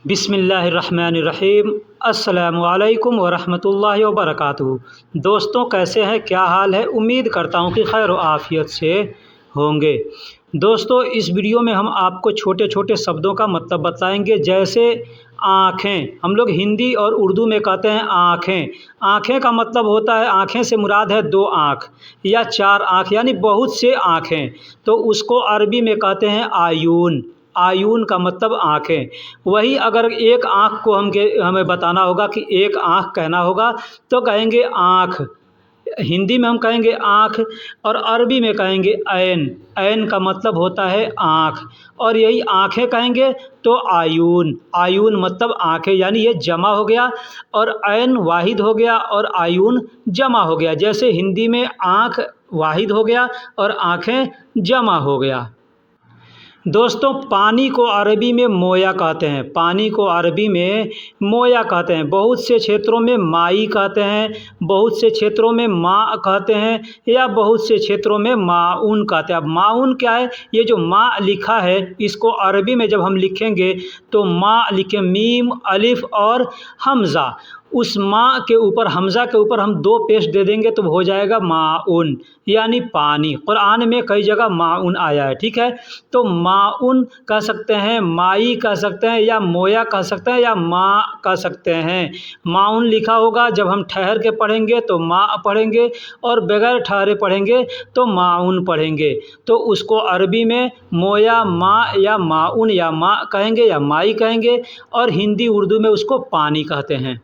बिस्मिल्लाहिर्रहमानिर्रहीम। अस्सलामुअलैकुम वरहमतुल्लाहि वबरकातुहू। दोस्तों, कैसे हैं? क्या हाल है? उम्मीद करता हूँ कि खैर आफ़ियत से होंगे। दोस्तों, इस वीडियो में हम आपको छोटे छोटे शब्दों का मतलब बताएंगे। जैसे आँखें, हम लोग हिंदी और उर्दू में कहते हैं आँखें। आँखें का मतलब होता है, आँखें से मुराद है दो आँख या चार आँख, यानी बहुत से आँखें। तो उसको अरबी में कहते हैं आयून। आयून का मतलब आँखें। वही अगर एक आँख को हमें बताना होगा कि एक आँख कहना होगा तो कहेंगे आँख। हिंदी में हम कहेंगे आँख और अरबी में कहेंगे ऐन। ऐन का मतलब होता है आँख। और यही आँखें कहेंगे तो आयून। आयून मतलब आँखें, यानी ये जमा हो गया और ऐन वाहिद हो गया और आयून जमा हो गया। जैसे हिंदी में आँख वाहिद हो गया और आँखें जमा हो गया। दोस्तों, पानी को अरबी में मोया कहते हैं। पानी को अरबी में मोया कहते हैं। बहुत से क्षेत्रों में माई कहते हैं, बहुत से क्षेत्रों में माँ कहते हैं, या बहुत से क्षेत्रों में माउन कहते हैं। अब माउन क्या है? ये जो माँ लिखा है, इसको अरबी में जब हम लिखेंगे तो माँ लिखें, मीम अलिफ और हमज़ा। उस माँ के ऊपर, हमज़ा के ऊपर हम दो पेश दे देंगे तो हो जाएगा माउन, यानी पानी। कुरान में कई जगह माउन आया है, ठीक है। तो माउन कह सकते हैं, माई कह सकते हैं, या मोया कह सकते हैं, या माँ कह सकते हैं। माउन लिखा होगा, जब हम ठहर के पढ़ेंगे तो माँ पढ़ेंगे, और बगैर ठहरे पढ़ेंगे तो माउन पढ़ेंगे। तो उसको अरबी में मोया, माँ या माउन या माँ कहेंगे या माई कहेंगे, और हिंदी उर्दू में उसको पानी कहते हैं।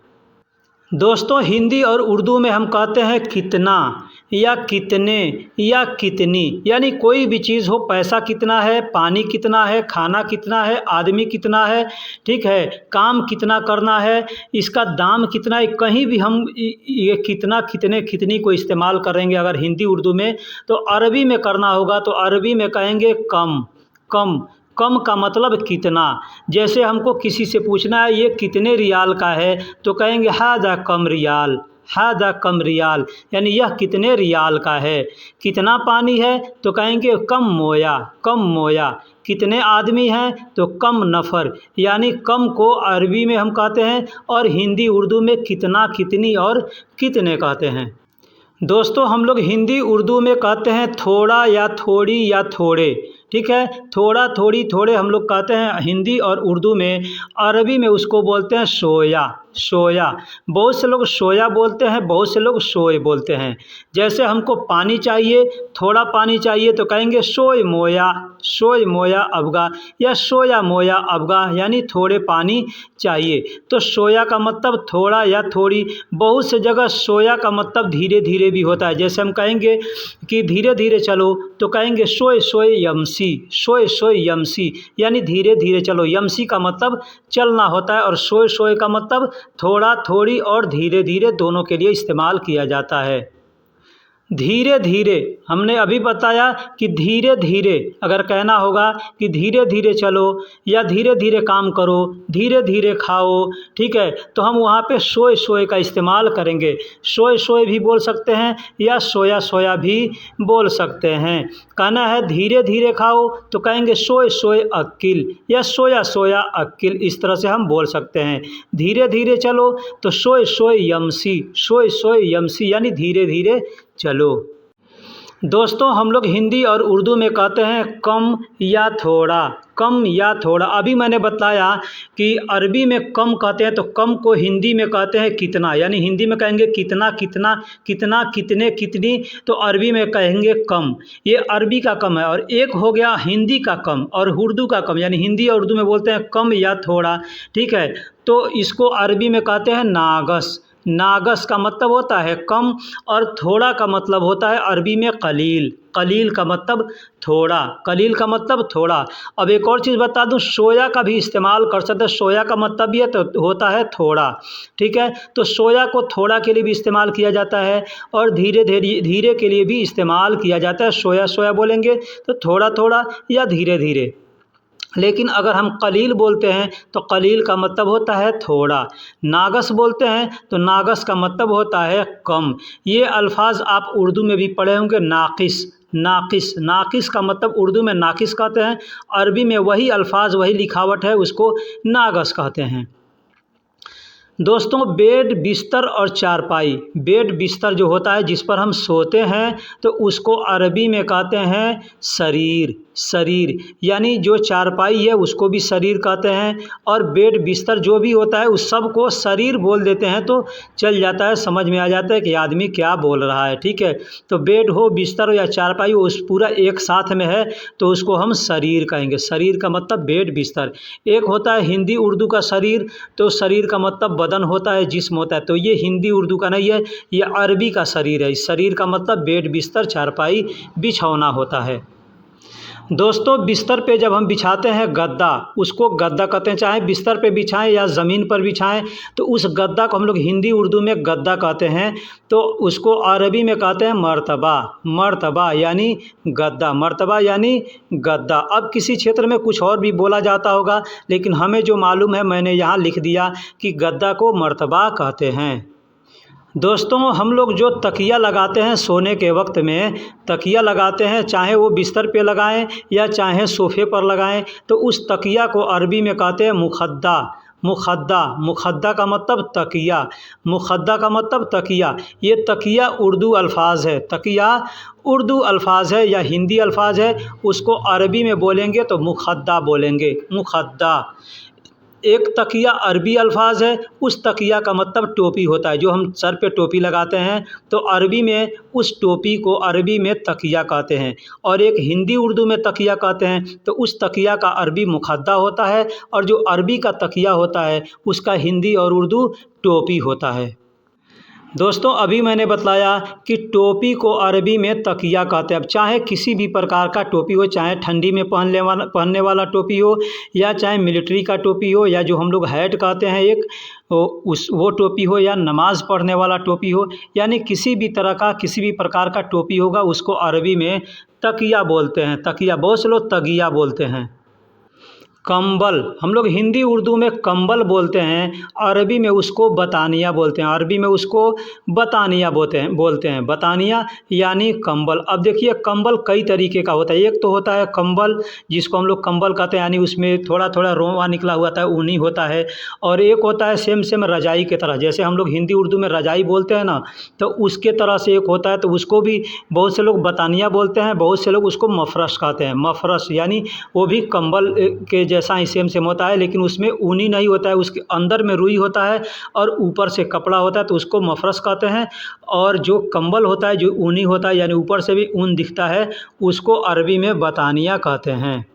दोस्तों, हिंदी और उर्दू में हम कहते हैं कितना या कितने या कितनी, यानी कोई भी चीज़ हो, पैसा कितना है, पानी कितना है, खाना कितना है, आदमी कितना है, ठीक है, काम कितना करना है, इसका दाम कितना है। कहीं भी हम ये कितना, कितने, कितनी को इस्तेमाल करेंगे अगर हिंदी उर्दू में, तो अरबी में करना होगा तो अरबी में कहेंगे कम। कम, कम का मतलब कितना। जैसे हमको किसी से पूछना है ये कितने रियाल का है, तो कहेंगे हादा कम रियाल। हादा कम रियाल, यानी यह कितने रियाल का है। कितना पानी है तो कहेंगे कम मोया। कम मोया। कितने आदमी हैं तो कम नफ़र, यानी कम को अरबी में हम कहते हैं और हिंदी उर्दू में कितना, कितनी और कितने कहते हैं। दोस्तों, हम लोग हिंदी उर्दू में कहते हैं थोड़ा या थोड़ी या थोड़े, ठीक है। थोड़ा, थोड़ी, थोड़े हम लोग कहते हैं हिंदी और उर्दू में। अरबी में उसको बोलते हैं सोया। सोया, बहुत से लोग सोया बोलते हैं, बहुत से लोग सोए बोलते हैं। जैसे हमको पानी चाहिए, थोड़ा पानी चाहिए तो कहेंगे सोय मोया। सोय मोया अबगा, या सोया मोया अबगा, यानी थोड़े पानी चाहिए। तो सोया का मतलब थोड़ा या थोड़ी। बहुत से जगह सोया का मतलब धीरे धीरे भी होता है। जैसे हम कहेंगे कि धीरे धीरे चलो तो कहेंगे सोय सोय यमसी। सोय सोय यमसी, यानी धीरे धीरे चलो। यमसी का मतलब चलना होता है, और सोय सोय का मतलब थोड़ा, थोड़ी और धीरे धीरे दोनों के लिए इस्तेमाल किया जाता है। धीरे धीरे, हमने अभी बताया कि धीरे धीरे अगर कहना होगा कि धीरे धीरे चलो या धीरे धीरे काम करो, धीरे धीरे खाओ, ठीक है, तो हम वहाँ पे सोए सोए का इस्तेमाल करेंगे। सोए सोए भी बोल सकते हैं या सोया सोया भी बोल सकते हैं। कहना है धीरे धीरे खाओ तो कहेंगे सोए सोए अक्किल, या सोया सोया अक्किल, इस तरह से हम बोल सकते हैं। धीरे धीरे चलो तो सोए सोए यमसी। सोए सोए यमसी, यानी धीरे धीरे चलो। दोस्तों, हम लोग हिंदी और उर्दू में कहते हैं कम या थोड़ा। कम या थोड़ा। अभी मैंने बताया कि अरबी में कम कहते हैं, तो कम को हिंदी में कहते हैं कितना, यानी हिंदी में कहेंगे कितना, कितना, कितना, कितने, कितनी, तो अरबी में कहेंगे कम। ये अरबी का कम है। और एक हो गया हिंदी का कम और उर्दू का कम, यानी हिंदी और उर्दू में बोलते हैं कम या थोड़ा, ठीक है। तो इसको अरबी में कहते हैं नागस। नागस का मतलब होता है कम, और थोड़ा का मतलब होता है अरबी में कलील। कलील का मतलब थोड़ा। कलील का मतलब थोड़ा। अब एक और चीज़ बता दूं, सोया का भी इस्तेमाल कर सकते हैं। सोया का मतलब ये तो होता है थोड़ा, ठीक है। तो सोया को थोड़ा के लिए भी इस्तेमाल किया जाता है और धीरे धीरे धीरे के लिए भी इस्तेमाल किया जाता है। सोया सोया बोलेंगे तो थोड़ा थोड़ा या धीरे धीरे। लेकिन अगर हम कलील बोलते हैं तो कलील का मतलब होता है थोड़ा। नागस बोलते हैं तो नागस का मतलब होता है कम। ये अल्फाज आप उर्दू में भी पढ़े होंगे, नाकिस। नाकिस, नाकिस का मतलब उर्दू में नाकिस कहते हैं, अरबी में वही अल्फाज वही लिखावट है उसको नागस कहते हैं। दोस्तों, बेड बिस्तर और चारपाई। बेड बिस्तर जो होता है जिस पर हम सोते हैं तो उसको अरबी में कहते हैं शरीर। शरीर यानी जो चारपाई है उसको भी शरीर कहते हैं, और बेड बिस्तर जो भी होता है उस सब को शरीर बोल देते हैं तो चल जाता है, समझ में आ जाता है कि आदमी क्या बोल रहा है। ठीक है, तो बेड हो, बिस्तर हो या चारपाई हो, उस पूरा एक साथ में है तो उसको हम शरीर कहेंगे। शरीर का मतलब बेड बिस्तर। एक होता है हिंदी उर्दू का शरीर, तो शरीर का मतलब बदन होता है, जिस्म होता है, तो ये हिंदी उर्दू का नहीं है, ये अरबी का शरीर है। इस शरीर का मतलब बेड बिस्तर चारपाई बिछौना होता है। दोस्तों, बिस्तर पे जब हम बिछाते हैं गद्दा, उसको गद्दा कहते हैं। चाहे बिस्तर पे बिछाएं या ज़मीन पर बिछाएं तो उस गद्दा को हम लोग हिंदी उर्दू में गद्दा कहते हैं, तो उसको अरबी में कहते हैं मर्तबा। मर्तबा यानी गद्दा, मर्तबा यानी गद्दा। अब किसी क्षेत्र में कुछ और भी बोला जाता होगा, लेकिन हमें जो मालूम है मैंने यहाँ लिख दिया कि गद्दा को मर्तबा कहते हैं। दोस्तों, हम लोग जो तकिया लगाते हैं सोने के वक्त में, तकिया लगाते हैं, चाहे वो बिस्तर पे लगाएं या चाहे सोफ़े पर लगाएं, तो उस तकिया को अरबी में कहते हैं मुखद्दा। मुखद्दा, मुखद्दा का मतलब तकिया, मुखद्दा का मतलब तकिया। ये तकिया उर्दू अल्फाज है, तकिया उर्दू अल्फाज है या हिंदी अल्फाज है, उसको अरबी में बोलेंगे तो मुखद्दा बोलेंगे, मुखद्दा। एक तकिया अरबी अल्फाज है, उस तकिया का मतलब टोपी होता है, जो हम सर पे टोपी लगाते हैं तो अरबी में उस टोपी को अरबी में तकिया कहते हैं। और एक हिंदी उर्दू में तकिया कहते हैं, तो उस तकिया का अरबी मुखद्दा होता है, और जो अरबी का तकिया होता है उसका हिंदी और उर्दू टोपी होता है। दोस्तों, अभी मैंने बताया कि टोपी को अरबी में तकिया कहते हैं। अब चाहे किसी भी प्रकार का टोपी हो, चाहे ठंडी में पहनने वाला टोपी हो, या चाहे मिलिट्री का टोपी हो, या जो हम लोग हैट कहते हैं एक, वो टोपी हो, या नमाज़ पढ़ने वाला टोपी हो, यानी किसी भी तरह का किसी भी प्रकार का टोपी होगा उसको अरबी में तकिया बोलते हैं। तकिया, बहुत से लोग तगिया बोलते हैं। कंबल, हम लोग हिंदी उर्दू में कंबल बोलते हैं, अरबी में उसको बतानिया बोलते हैं। अरबी में उसको बतानिया बोलते हैं बतानिया यानी कंबल। अब देखिए, कंबल कई तरीके का होता है। एक तो होता है कंबल जिसको हम लोग कंबल कहते हैं, यानी उसमें थोड़ा थोड़ा रोंवा निकला हुआ था, ऊनी होता है। और एक होता है सेम रजाई के तरह, जैसे हम लोग हिंदी उर्दू में रजाई बोलते हैं ना, तो उसके तरह से एक होता है, तो उसको भी बहुत से लोग बतानिया बोलते हैं, बहुत से लोग उसको मफरश कहते हैं। मफरश यानी वो भी कंबल के जैसा ही सेम होता है, लेकिन उसमें ऊनी नहीं होता है, उसके अंदर में रुई होता है और ऊपर से कपड़ा होता है, तो उसको मफरश कहते हैं। और जो कंबल होता है जो ऊनी होता है, यानी ऊपर से भी ऊन दिखता है, उसको अरबी में बतानिया कहते हैं।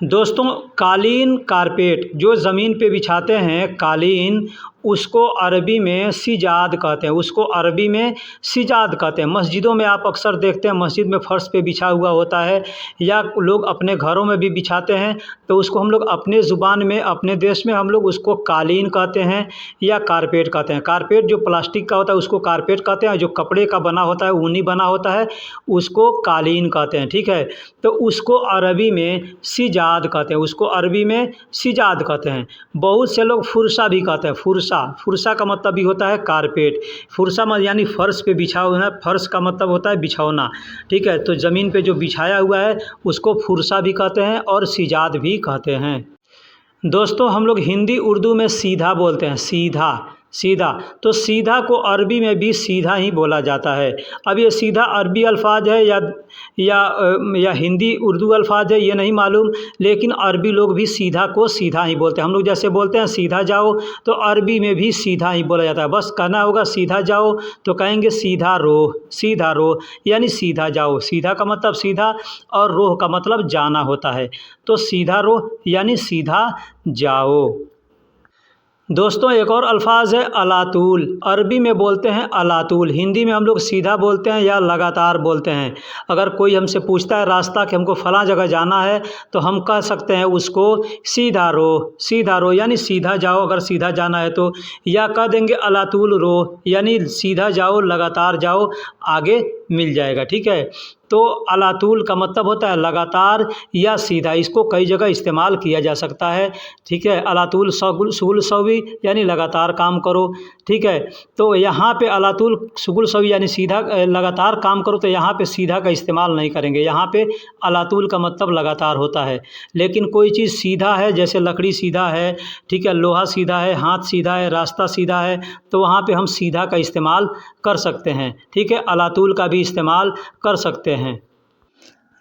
दोस्तों, कालीन, कारपेट जो ज़मीन पे बिछाते हैं, कालीन, उसको अरबी में सिजाद कहते हैं, उसको अरबी में सिजाद कहते हैं। मस्जिदों में आप अक्सर देखते हैं, मस्जिद में फ़र्श पे बिछा हुआ होता है, या लोग अपने घरों में भी बिछाते हैं, तो उसको हम लोग अपने ज़ुबान में, अपने देश में हम लोग उसको कालीन कहते हैं या कारपेट कहते हैं। कारपेट जो प्लास्टिक का होता है उसको कारपेट कहते हैं, जो कपड़े का बना होता है, ऊनी बना होता है, उसको कालीन कहते हैं। ठीक है, तो उसको अरबी में सिजाद कहते हैं, उसको अरबी में सिजाद कहते हैं। बहुत से लोग फुरसा भी कहते हैं। फुरसा का मतलब भी होता है कारपेट। फुरसा यानी फर्श पे बिछा हुआ है, फर्श का मतलब होता है बिछौना। ठीक है, तो ज़मीन पे जो बिछाया हुआ है उसको फुरसा भी कहते हैं और सिजाद भी कहते हैं। दोस्तों, हम लोग हिंदी उर्दू में सीधा बोलते हैं, सीधा, सीधा, तो सीधा को अरबी में भी सीधा ही बोला जाता है। अब ये सीधा अरबी अल्फाज है या हिंदी उर्दू अल्फाज है, ये नहीं मालूम, लेकिन अरबी लोग भी सीधा को सीधा ही बोलते हैं। हम लोग जैसे बोलते हैं सीधा जाओ, तो अरबी में भी सीधा ही बोला जाता है। बस कहना होगा सीधा जाओ तो कहेंगे सीधा रोह, सीधा रोह यानी सीधा जाओ। सीधा का मतलब सीधा और रोह का मतलब जाना होता है, तो सीधा रोह यानी सीधा जाओ। दोस्तों, एक और अल्फाज है अलातूल, अरबी में बोलते हैं अलातूल, हिंदी में हम लोग सीधा बोलते हैं या लगातार बोलते हैं। अगर कोई हमसे पूछता है रास्ता कि हमको फ़लाँ जगह जाना है, तो हम कह सकते हैं उसको सीधा रो यानी सीधा जाओ अगर सीधा जाना है तो, या कह देंगे अलातूल रो यानी सीधा जाओ, लगातार जाओ, आगे मिल जाएगा। ठीक है, तो अलातूल का मतलब होता है लगातार या सीधा। इसको कई जगह इस्तेमाल किया जा सकता है। ठीक है, अलातूल शुगुल सवी यानी लगातार काम करो। ठीक है, तो यहाँ पे अलातूल शुगुल सवी यानी सीधा लगातार काम करो, तो यहाँ पे सीधा का इस्तेमाल नहीं करेंगे। यहाँ पे अलातूल का मतलब लगातार होता है। लेकिन कोई चीज़ सीधा है, जैसे लकड़ी सीधा है, ठीक है, लोहा सीधा है, हाथ सीधा है, रास्ता सीधा है, तो वहाँ पे हम सीधा का इस्तेमाल कर सकते हैं। ठीक है, अलातूल का भी इस्तेमाल कर सकते हैं।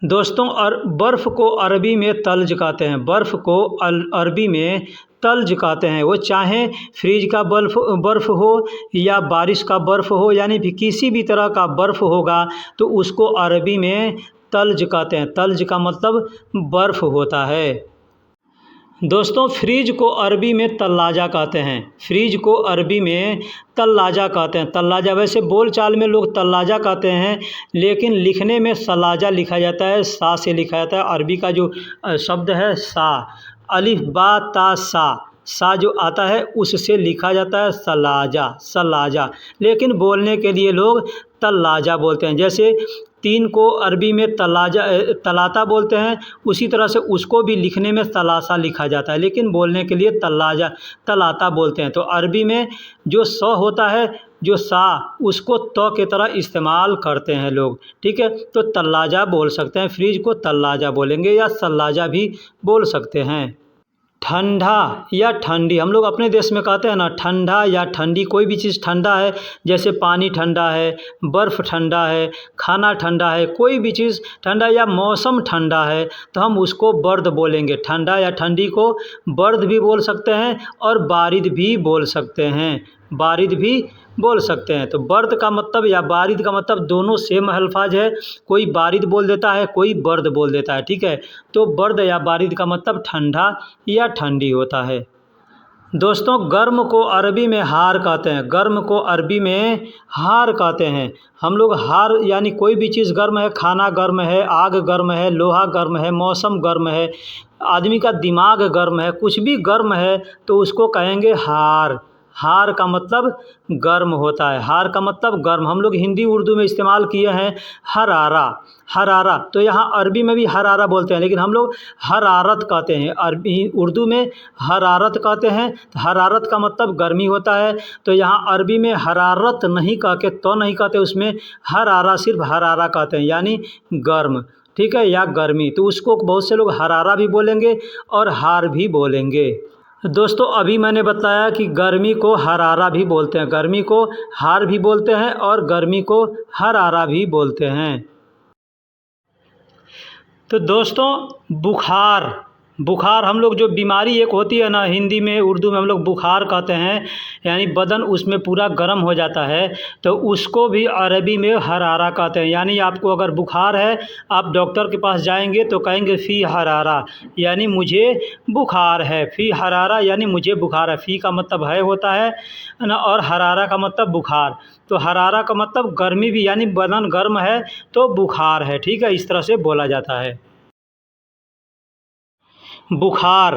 दोस्तों, और बर्फ़ को अरबी में तल्ज कहते हैं। बर्फ़ को अरबी में तल्ज कहते हैं। वो चाहे फ्रिज का बर्फ़ हो या बारिश का बर्फ़ हो, यानी भी किसी भी तरह का बर्फ़ होगा तो उसको अरबी में तल्ज कहते हैं। तल्ज का मतलब बर्फ़ होता है। दोस्तों, फ्रिज को अरबी में तल्लाजा कहते हैं। फ्रिज को अरबी में तल्लाजा कहते हैं। तल्लाजा वैसे बोल चाल में लोग तल्लाजा कहते हैं, लेकिन लिखने में सलाजा लिखा जाता है, सा से लिखा जाता है। अरबी का जो शब्द है सा, अलिफ बा ता सा जो आता है उससे लिखा जाता है सलाजा, सलाजा। लेकिन बोलने के लिए लोग तल्लाजा बोलते हैं। जैसे तीन को अरबी में तलाता बोलते हैं, उसी तरह से उसको भी लिखने में तलासा लिखा जाता है, लेकिन बोलने के लिए तलाता बोलते हैं। तो अरबी में जो स होता है, जो सा, उसको त के तरह इस्तेमाल करते हैं लोग। ठीक है, तो तल्लाजा बोल सकते हैं, फ्रिज को तल्लाजा बोलेंगे या सल्लाजा भी बोल सकते हैं। ठंडा या ठंडी, हम लोग अपने देश में कहते हैं ना, ठंडा या ठंडी। कोई भी चीज़ ठंडा है, जैसे पानी ठंडा है, बर्फ़ ठंडा है, खाना ठंडा है, कोई भी चीज़ ठंडा या मौसम ठंडा है, तो हम उसको बर्द बोलेंगे। ठंडा या ठंडी को बर्द भी बोल सकते हैं और बारिद भी बोल सकते हैं। बारिद भी बोल सकते हैं। तो बर्द का मतलब या बारिद का मतलब दोनों सेम अल्फाज है। कोई बारिद बोल देता है, कोई बर्द बोल देता है। ठीक है, तो बर्द या बारिद का मतलब ठंडा या ठंडी होता है। दोस्तों, गर्म को अरबी में हार कहते हैं। गर्म को अरबी में हार कहते हैं। हम लोग हार यानी कोई भी चीज़ गर्म है, खाना गर्म है, आग गर्म है, लोहा गर्म है, मौसम गर्म है, आदमी का दिमाग गर्म है, कुछ भी गर्म है तो उसको कहेंगे हार। हार का मतलब गर्म होता है। हार का मतलब गर्म। हम लोग हिंदी उर्दू में इस्तेमाल किए हैं हरारा, हरारा, तो यहाँ अरबी में भी हरारा बोलते हैं, लेकिन हम लोग हरारत कहते हैं। अरबी उर्दू में हरारत कहते हैं। तो हरारत का मतलब गर्मी होता है। तो यहाँ अरबी में हरारत नहीं कह के तो नहीं कहते, उसमें हरारा, सिर्फ हरारा कहते हैं, यानी गर्म। ठीक है, या गर्मी। तो उसको बहुत से लोग हरारा भी बोलेंगे और हार भी बोलेंगे। दोस्तों, अभी मैंने बताया कि गर्मी को हरारा भी बोलते हैं, गर्मी को हार भी बोलते हैं और गर्मी को हरारा भी बोलते हैं। तो दोस्तों, बुखार, बुखार हम लोग जो बीमारी एक होती है ना, हिंदी में उर्दू में हम लोग बुखार कहते हैं, यानी बदन उसमें पूरा गर्म हो जाता है, तो उसको भी अरबी में हरारा कहते हैं। यानी आपको अगर बुखार है, आप डॉक्टर के पास जाएंगे तो कहेंगे फ़ी हरारा, यानी मुझे बुखार है। फ़ी हरारा यानी मुझे बुखार है। फ़ी का मतलब है होता है ना, और हरारा का मतलब बुखार। तो हरारा का मतलब गर्मी भी, यानी बदन गर्म है तो बुखार है। ठीक है, इस तरह से बोला जाता है। बुखार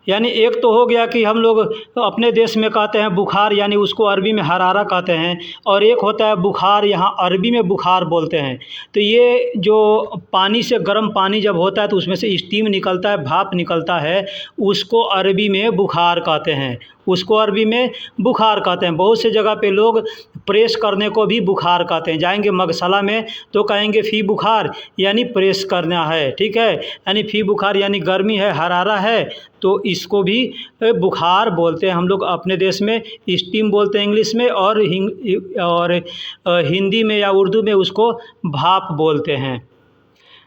यानी एक तो हो गया कि हम लोग अपने देश में कहते हैं बुखार, यानी उसको अरबी में हरारा कहते हैं, और एक होता है बुखार, यहाँ अरबी में बुखार बोलते हैं। तो ये जो पानी से, गर्म पानी जब होता है तो उसमें से स्टीम निकलता है, भाप निकलता है, उसको अरबी में बुखार कहते हैं। उसको अरबी में बुखार कहते हैं। बहुत से जगह पे लोग प्रेस करने को भी बुखार कहते हैं। जाएंगे मगसला में तो कहेंगे फ़ी बुखार, यानी प्रेस करना है। ठीक है, यानी फ़ी बुखार यानी गर्मी है, हरारा है, तो इसको भी बुखार बोलते हैं हम लोग अपने देश में। स्टीम बोलते हैं इंग्लिश में, और हिंदी में या उर्दू में उसको भाप बोलते हैं।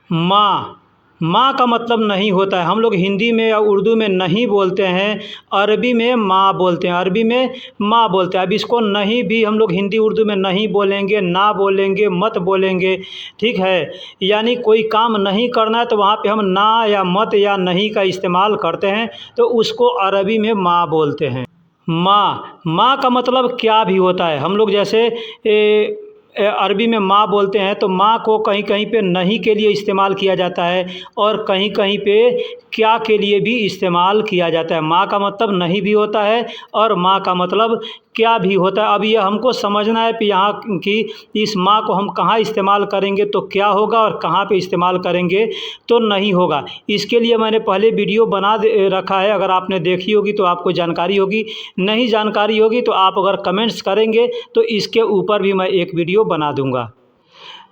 माँ, माँ का मतलब नहीं होता है। हम लोग हिंदी में या उर्दू में नहीं बोलते हैं, अरबी में माँ बोलते हैं, अरबी में माँ बोलते हैं। अब इसको नहीं भी हम लोग हिंदी उर्दू में नहीं बोलेंगे, ना बोलेंगे, मत बोलेंगे। ठीक है, यानी कोई काम नहीं करना है तो वहाँ पे हम ना या मत या नहीं का इस्तेमाल करते हैं, तो उसको अरबी में माँ बोलते हैं। माँ, माँ का मतलब क्या भी होता है। हम लोग जैसे अरबी में माँ बोलते हैं, तो माँ को कहीं कहीं पे नहीं के लिए इस्तेमाल किया जाता है और कहीं कहीं पे क्या के लिए भी इस्तेमाल किया जाता है। माँ का मतलब नहीं भी होता है और माँ का मतलब क्या भी होता है। अब ये हमको समझना है कि यहाँ की इस माँ को हम कहाँ इस्तेमाल करेंगे तो क्या होगा और कहाँ पे इस्तेमाल करेंगे तो नहीं होगा। इसके लिए मैंने पहले वीडियो बना रखा है, अगर आपने देखी होगी तो आपको जानकारी होगी, नहीं जानकारी होगी तो आप अगर कमेंट्स करेंगे तो इसके ऊपर भी मैं एक वीडियो बना दूँगा।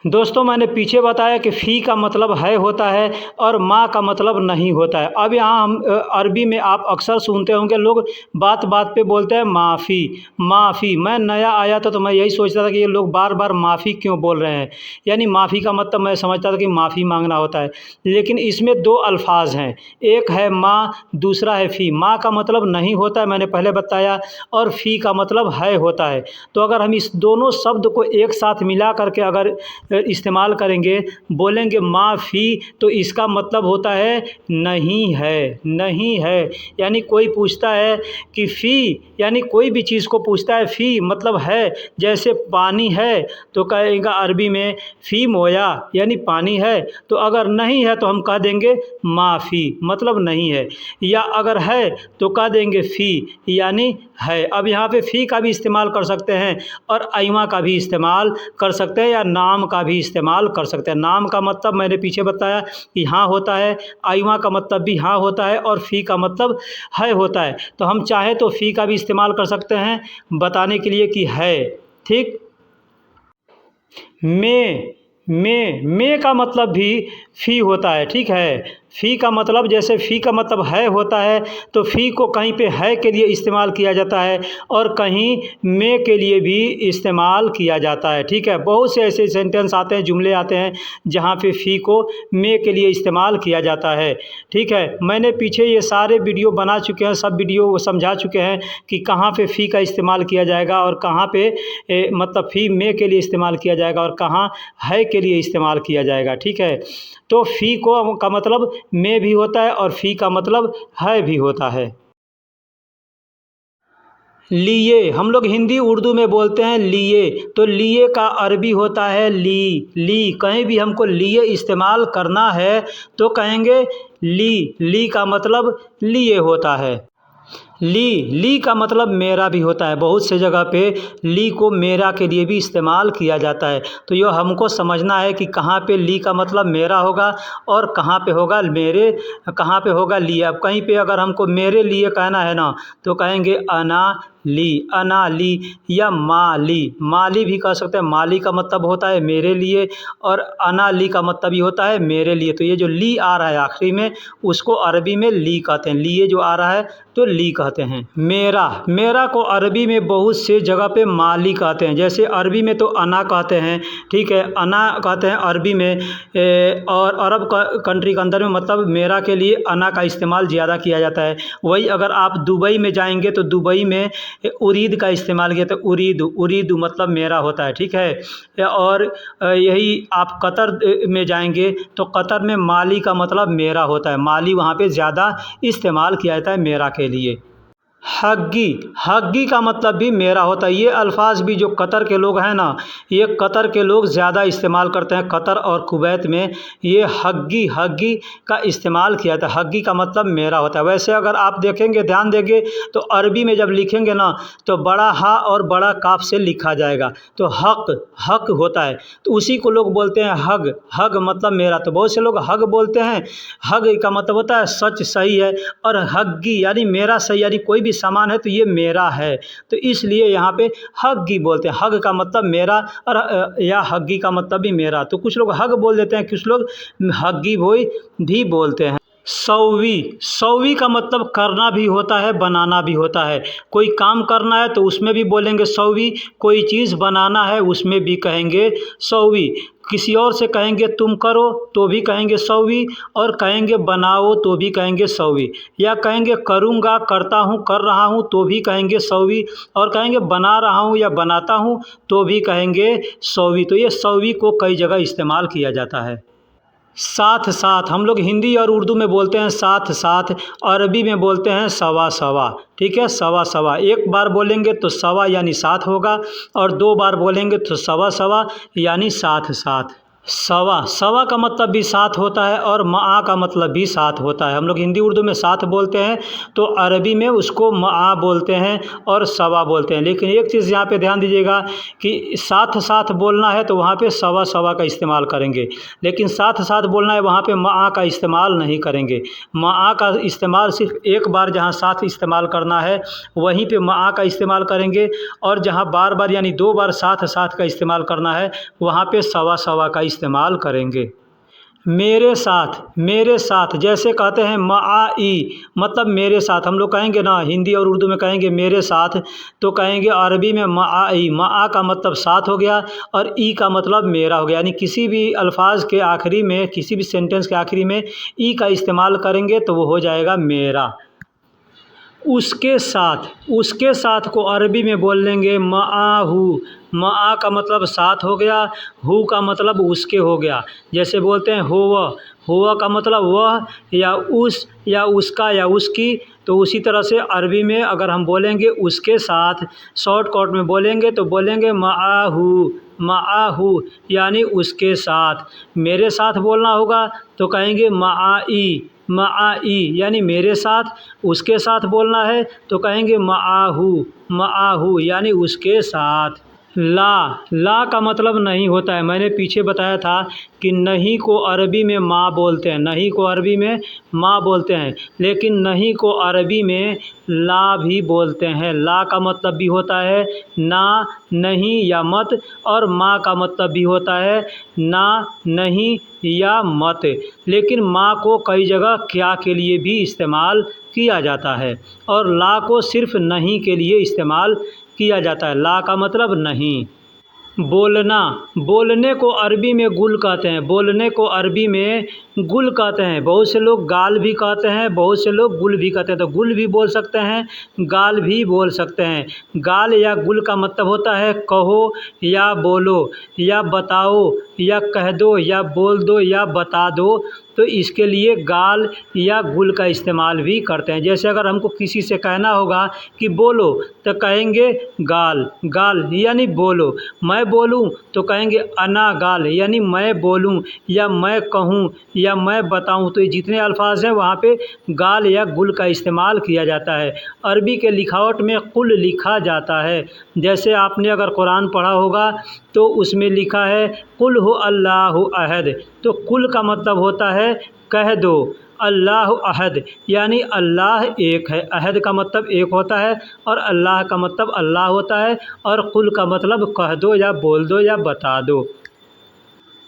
दोस्तों मैंने पीछे बताया कि फ़ी का मतलब है होता है और माँ का मतलब नहीं होता है। अब यहाँ हम अरबी में आप अक्सर सुनते होंगे लोग बात बात पे बोलते हैं माफ़ी माफ़ी। मैं नया आया था तो मैं यही सोचता था कि ये लोग बार बार माफ़ी क्यों बोल रहे हैं, यानी माफ़ी का मतलब मैं समझता था कि माफ़ी मांगना होता है, लेकिन इसमें दो अल्फाज हैं, एक है माँ, दूसरा है फ़ी। माँ का मतलब नहीं होता है, मैंने पहले बताया, और फ़ी का मतलब है होता है। तो अगर हम इस दोनों शब्द को एक साथ मिला करके अगर इस्तेमाल करेंगे, बोलेंगे माफ़ी, तो इसका मतलब होता है नहीं है, नहीं है। यानी कोई पूछता है कि फ़ी, यानी कोई भी चीज़ को पूछता है फ़ी मतलब है, जैसे पानी है तो कहेगा अरबी में फ़ी मोया, यानी पानी है। तो अगर नहीं है तो हम कह देंगे माफ़ी, मतलब नहीं है, या अगर है तो कह देंगे फ़ी, यानी है। अब यहाँ पे फ़ी का भी इस्तेमाल कर सकते हैं और अइमा का भी इस्तेमाल कर सकते हैं, या नाम का भी इस्तेमाल कर सकते हैं। नाम का मतलब मैंने पीछे बताया कि हाँ होता है, अइमा का मतलब भी हाँ होता है, और फ़ी का मतलब है होता है। तो हम चाहे तो फ़ी का भी इस्तेमाल कर सकते हैं बताने के लिए कि है, ठीक। में का मतलब भी फ़ी होता है, ठीक है। फ़ी का मतलब, जैसे फ़ी का मतलब है होता है तो फ़ी को कहीं पे है के लिए इस्तेमाल किया जाता है और कहीं में के लिए भी इस्तेमाल किया जाता है, ठीक है। बहुत से ऐसे सेंटेंस आते हैं, जुमले आते हैं जहाँ पे फ़ी को में के लिए इस्तेमाल किया जाता है, ठीक है। मैंने पीछे ये सारे वीडियो बना चुके हैं, सब वीडियो समझा चुके हैं कि कहाँ पे फ़ी का इस्तेमाल किया जाएगा और कहाँ पे मतलब फ़ी में के लिए इस्तेमाल किया जाएगा और कहाँ है के लिए इस्तेमाल किया जाएगा, ठीक है। तो फ़ी को का मतलब में भी होता है और फ़ी का मतलब है भी होता है। लिए, हम लोग हिंदी उर्दू में बोलते हैं लिए, तो लिए का अरबी होता है ली। कहीं भी हमको लिए इस्तेमाल करना है तो कहेंगे ली का मतलब लिए होता है। ली का मतलब मेरा भी होता है, बहुत से जगह पे ली को मेरा के लिए भी इस्तेमाल किया जाता है। तो ये हमको समझना है कि कहाँ पे ली का मतलब मेरा होगा और कहाँ पे होगा मेरे, कहाँ पे होगा लिए। अब कहीं पे अगर हमको मेरे लिए कहना है ना तो कहेंगे अना ली या माली भी कह सकते हैं। माली का मतलब होता है मेरे लिए और अना ली का मतलब ये होता है मेरे लिए। तो ये जो ली आ रहा है आखिरी में उसको अरबी में ली कहते हैं, लिए जो आ रहा है तो ली कहते हैं। मेरा को अरबी में बहुत से जगह पे माली कहते हैं, जैसे अरबी में तो अना कहते हैं, ठीक है, अना कहते हैं अरबी में। और अरब कंट्री के अंदर में मतलब मेरा के लिए अना का इस्तेमाल ज़्यादा किया जाता है। वही अगर आप दुबई में जाएंगे तो दुबई में उरीद का इस्तेमाल किया, तो उरीदू मतलब मेरा होता है, ठीक है। और यही आप कतर में जाएंगे तो कतर में माली का मतलब मेरा होता है, माली वहाँ पे ज़्यादा इस्तेमाल किया जाता है मेरा के लिए। हग्गी का मतलब भी मेरा होता है। ये अल्फाज भी जो कतर के लोग हैं ना, ये कतर के लोग ज़्यादा इस्तेमाल करते हैं, कतर और कुवैत में ये हग्गी का इस्तेमाल किया जाता है। हग्गी का मतलब मेरा होता है। वैसे अगर आप देखेंगे, ध्यान देंगे तो अरबी में जब लिखेंगे ना तो बड़ा हा और बड़ा काफ से लिखा जाएगा, तो हक होता है, तो उसी को लोग बोलते हैं हग मतलब मेरा। तो बहुत से लोग हग बोलते हैं, हग का मतलब होता है सच, सही है, और हग्गी यानी मेरा सही, यानी कोई भी सामान है तो ये मेरा है, तो इसलिए यहाँ पे हग्गी बोलते हैं। हग का मतलब मेरा और या हग्गी का मतलब भी मेरा। तो कुछ लोग हग बोल देते हैं, कुछ लोग हग्गी भी बोलते हैं। सौवी का मतलब करना भी होता है, बनाना भी होता है। कोई काम करना है तो उसमें भी बोलेंगे सौवी, कोई चीज़ बनाना है उसमें भी कहेंगे सौवी। किसी और से कहेंगे तुम करो तो भी कहेंगे सौवी, और कहेंगे बनाओ तो भी कहेंगे सौवी, या कहेंगे करूँगा, करता हूँ, कर रहा हूँ तो भी कहेंगे सौवी, और कहेंगे बना रहा हूँ या बनाता हूँ तो भी कहेंगे सौवी। तो ये सौवी को कई जगह इस्तेमाल किया जाता है। साथ हम लोग हिंदी और उर्दू में बोलते हैं साथ, अरबी में बोलते हैं सवा, ठीक है। सवा एक बार बोलेंगे तो सवा यानी साथ होगा, और दो बार बोलेंगे तो सवा यानी साथ। सवा, सवा का मतलब भी साथ होता है और मआ का मतलब भी साथ होता है। हम लोग हिंदी उर्दू में साथ बोलते हैं तो अरबी में उसको मआ बोलते हैं और सवा बोलते हैं। लेकिन एक चीज़ यहाँ पे ध्यान दीजिएगा कि साथ साथ बोलना है तो वहाँ पे सवा सवा का इस्तेमाल करेंगे, लेकिन साथ साथ बोलना है वहाँ पे मआ का इस्तेमाल नहीं करेंगे। मआ का इस्तेमाल सिर्फ एक बार जहाँ साथ इस्तेमाल करना है वहीं पे मआ का इस्तेमाल करेंगे, और जहाँ बार बार यानी 2 बार साथ साथ का इस्तेमाल करना है वहाँ पे सवा सवा का इस्तेमाल करेंगे। मेरे साथ जैसे कहते हैं माई, मतलब मेरे साथ हम लोग कहेंगे ना, हिंदी और उर्दू में कहेंगे मेरे साथ, तो कहेंगे अरबी में माई। मा का मतलब साथ हो गया और ई का मतलब मेरा हो गया, यानी किसी भी अल्फाज के आखिरी में, किसी भी सेंटेंस के आखिरी में ई का इस्तेमाल करेंगे तो वो हो जाएगा मेरा। उसके साथ को अरबी में बोल लेंगे मआहू। मआ का मतलब साथ हो गया, हु का मतलब उसके हो गया। जैसे बोलते हैं हुआ का मतलब वह या उस या उसका या उसकी, तो उसी तरह से अरबी में अगर हम बोलेंगे उसके साथ, शॉर्टकट में बोलेंगे तो बोलेंगे मआहू यानी उसके साथ। मेरे साथ बोलना होगा तो कहेंगे मआई यानी मेरे साथ। उसके साथ बोलना है तो कहेंगे मआहू यानी उसके साथ। ला का मतलब नहीं होता है। मैंने पीछे बताया था कि नहीं को अरबी में माँ बोलते हैं, नहीं को अरबी में माँ बोलते हैं, लेकिन नहीं को अरबी में ला भी बोलते हैं। ला का मतलब भी होता है ना, नहीं या मत, और माँ का मतलब भी होता है ना, नहीं या मत। लेकिन माँ को कई जगह क्या के लिए भी इस्तेमाल किया जाता है और ला को सिर्फ नहीं के लिए इस्तेमाल किया जाता है। ला का मतलब नहीं। बोलने को अरबी में गुल कहते हैं, बोलने को अरबी में गुल कहते हैं। बहुत से लोग गाल भी कहते हैं, बहुत से लोग गुल भी कहते हैं। तो गुल भी बोल सकते हैं, गाल भी बोल सकते हैं। गाल या गुल का मतलब होता है कहो या बोलो या बताओ या कह दो या बोल दो या बता दो, तो इसके लिए गाल या गुल का इस्तेमाल भी करते हैं। जैसे अगर हमको किसी से कहना होगा कि बोलो तो कहेंगे गाल यानी बोलो। मैं बोलूं तो कहेंगे अना गाल यानी मैं बोलूं या मैं कहूं या मैं बताऊं। तो ये जितने अल्फाज हैं वहाँ पे गाल या गुल का इस्तेमाल किया जाता है। अरबी के लिखावट में कुल लिखा जाता है। जैसे आपने अगर कुरान पढ़ा होगा तो उसमें लिखा है कुल हु अल्लाहु अहद, तो कुल का मतलब होता है कह दो। अल्लाह अहद यानी अल्लाह एक है, अहद का मतलब एक होता है और अल्लाह का मतलब अल्लाह होता है, और कुल का मतलब कह दो या बोल दो या बता दो।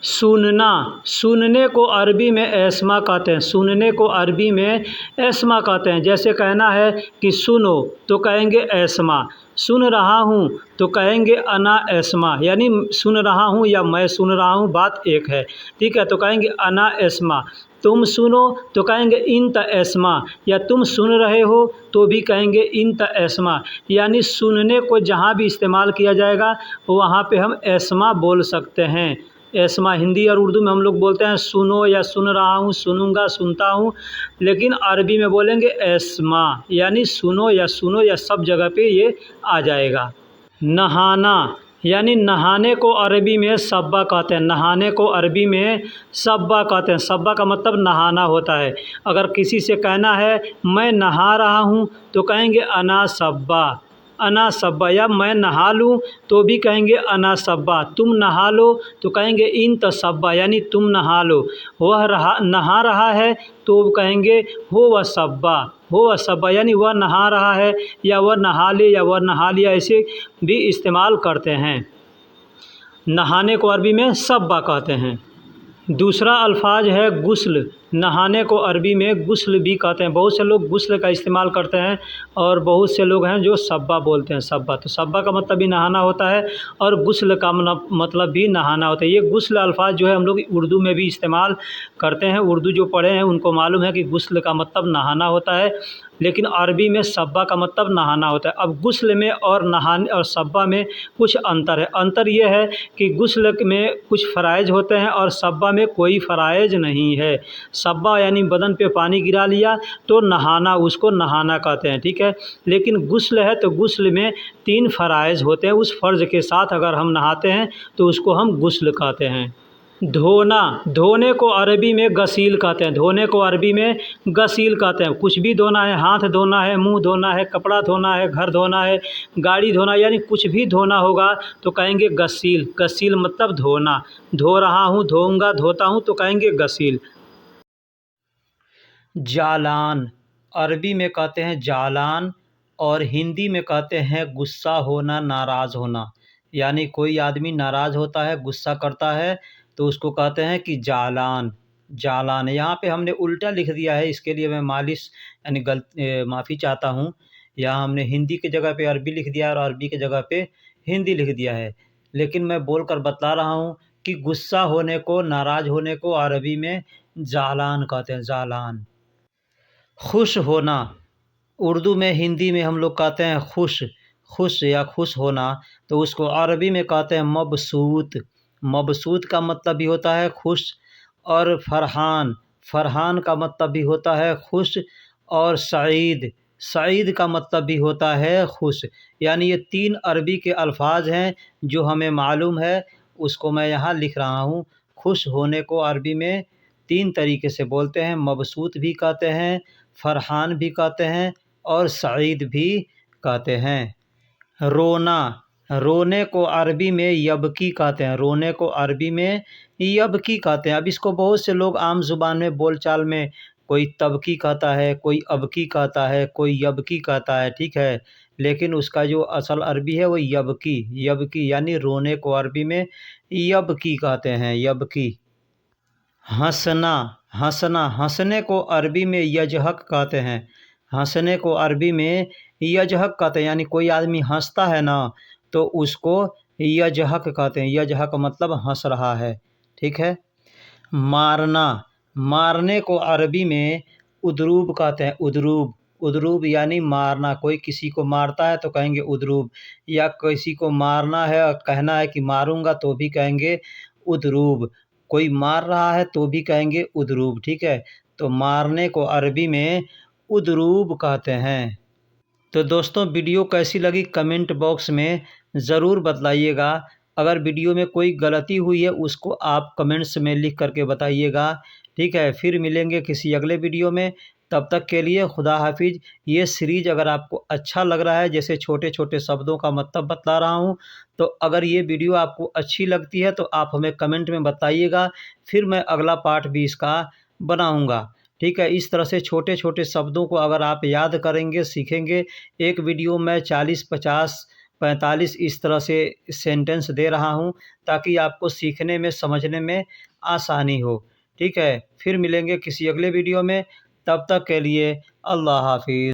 सुनने को अरबी में एस्मा कहते हैं, सुनने को अरबी में एस्मा कहते हैं। जैसे कहना है कि सुनो तो कहेंगे एस्मा, सुन रहा हूँ तो कहेंगे अना एस्मा, यानी सुन रहा हूँ या मैं सुन रहा हूँ बात एक है, ठीक है। तो कहेंगे अना एस्मा। तुम सुनो तो कहेंगे इंत एस्मा, या तुम सुन रहे हो तो भी कहेंगे इंत एस्मा। यानी सुनने को जहाँ भी इस्तेमाल किया जाएगा वहाँ पे हम एस्मा बोल सकते हैं। एस्मा हिंदी और उर्दू में हम लोग बोलते हैं सुनो या सुन रहा हूँ, सुनूंगा, सुनता हूँ, लेकिन अरबी में बोलेंगे एस्मा यानी सुनो या सब जगह पे ये आ जाएगा। नहाना यानी नहाने को अरबी में सब्बा कहते हैं, नहाने को अरबी में सब्बा कहते हैं। सब्बा का मतलब नहाना होता है। अगर किसी से कहना है मैं नहा रहा हूँ तो कहेंगे अना सब्बा, या मैं नहा लूँ तो भी कहेंगे अना सब्बा। तुम नहा लो तो कहेंगे इन तसब्बा यानी तुम नहा लो। वह नहा रहा है तो कहेंगे हो व सब्बा यानी वह नहा रहा है या वह नहा ले या वह नहा लिया, ऐसे भी इस्तेमाल करते हैं। नहाने को अरबी में सब्बा कहते हैं। दूसरा अल्फाज है गुस्ल। नहाने को अरबी में गुस्ल भी कहते हैं। बहुत से लोग गुस्ल का इस्तेमाल करते हैं और बहुत से लोग हैं जो सब्बा बोलते हैं। सब्बा, तो सब्बा का मतलब भी नहाना होता है और गुस्ल का मतलब भी नहाना होता है। ये गुस्ल अल्फाज जो है हम लोग उर्दू में भी इस्तेमाल करते हैं। उर्दू जो पढ़े हैं उनको मालूम है कि गुस्ल का मतलब नहाना होता है, लेकिन अरबी में सब्बा का मतलब नहाना होता है। अब गुस्ल में और नहाने और सब्बा में कुछ अंतर है। अंतर ये है कि गुस्ल में कुछ फ़राइज़ होते हैं और सब्बा में कोई फ़राइज़ नहीं है। सब्बा यानी बदन पे पानी गिरा लिया तो नहाना, उसको नहाना कहते हैं, ठीक है। लेकिन गुस्ल है तो गुस्ल में 3 फ़राइज़ होते हैं। उस फ़र्ज़ के साथ अगर हम नहाते हैं तो उसको हम गुस्ल कहते हैं। धोना, धोने को अरबी में गसील कहते हैं। धोने को अरबी में गसील कहते हैं। कुछ भी धोना है, हाथ धोना है, मुंह धोना है, कपड़ा धोना है, घर धोना है, गाड़ी धोना, यानी कुछ भी धोना होगा तो कहेंगे गसील। गसील मतलब धोना। धो रहा हूँ, धोऊंगा, धोता हूँ तो कहेंगे गसील। जालान, अरबी में कहते हैं जालान और हिंदी में कहते हैं गुस्सा होना, नाराज़ होना। यानी कोई आदमी नाराज़ होता है, गुस्सा करता है तो उसको कहते हैं कि जालान। जालान यहाँ पे हमने उल्टा लिख दिया है, इसके लिए मैं माफ़ी चाहता हूँ। यहाँ हमने हिंदी की जगह पे अरबी लिख दिया और अरबी की जगह पे हिंदी लिख दिया है। लेकिन मैं बोल कर बतला रहा हूँ कि गुस्सा होने को, नाराज़ होने को अरबी में जालान कहते हैं, जालान। खुश होना, उर्दू में, हिंदी में हम लोग कहते हैं खुश। खुश या खुश होना, तो उसको अरबी में कहते हैं मबसूत। मबसूत का मतलब भी होता है खुश। और फरहान, फरहान का मतलब भी होता है खुश। और सईद, सईद का मतलब भी होता है खुश। यानी ये 3 अरबी के अल्फाज हैं जो हमें मालूम है, उसको मैं यहाँ लिख रहा हूँ। खुश होने को अरबी में 3 तरीके से बोलते हैं, मबसूत भी कहते हैं, फरहान भी कहते हैं और सईद भी कहते हैं। रोना, रोने को अरबी में यबकी कहते हैं। रोने को अरबी में यबकी कहते हैं। अब इसको बहुत से लोग आम ज़ुबान में, बोलचाल में, कोई तबकी कहता है, कोई अबकी कहता है, कोई यबकी कहता है, ठीक है। लेकिन उसका जो असल अरबी है वो यबकी, यबकी यानी रोने को अरबी में यबकी कहते हैं, यबकी। हँसना, हँसना, हँसने को अरबी में यजहक कहते हैं। हँसने को अरबी में यजहक कहते हैं, यानी कोई आदमी हँसता है ना तो उसको यजहक कहते हैं। यजहक मतलब हँस रहा है, ठीक है। मारना, मारने को अरबी में उदरूब कहते हैं, उदरूब। उदरूब यानी मारना, कोई किसी को मारता है तो कहेंगे उदरूब, या किसी को मारना है और कहना है कि मारूंगा तो भी कहेंगे उदरूब। कोई मार रहा है तो भी कहेंगे उदरूब, ठीक है। तो मारने को अरबी में उदरूब कहते हैं। तो दोस्तों, वीडियो कैसी लगी कमेंट बॉक्स में ज़रूर बतलाइएगा। अगर वीडियो में कोई गलती हुई है उसको आप कमेंट्स में लिख करके बताइएगा, ठीक है। फिर मिलेंगे किसी अगले वीडियो में, तब तक के लिए खुदा हाफिज़। ये सीरीज़ अगर आपको अच्छा लग रहा है, जैसे छोटे छोटे शब्दों का मतलब बतला रहा हूँ, तो अगर ये वीडियो आपको अच्छी लगती है तो आप हमें कमेंट में बताइएगा, फिर मैं अगला पार्ट भी इसका बनाऊँगा, ठीक है। इस तरह से छोटे छोटे शब्दों को अगर आप याद करेंगे, सीखेंगे, एक वीडियो में 40, 50, 45 इस तरह से सेंटेंस दे रहा हूँ ताकि आपको सीखने में, समझने में आसानी हो, ठीक है। फिर मिलेंगे किसी अगले वीडियो में, तब तक के लिए अल्लाह हाफिज़।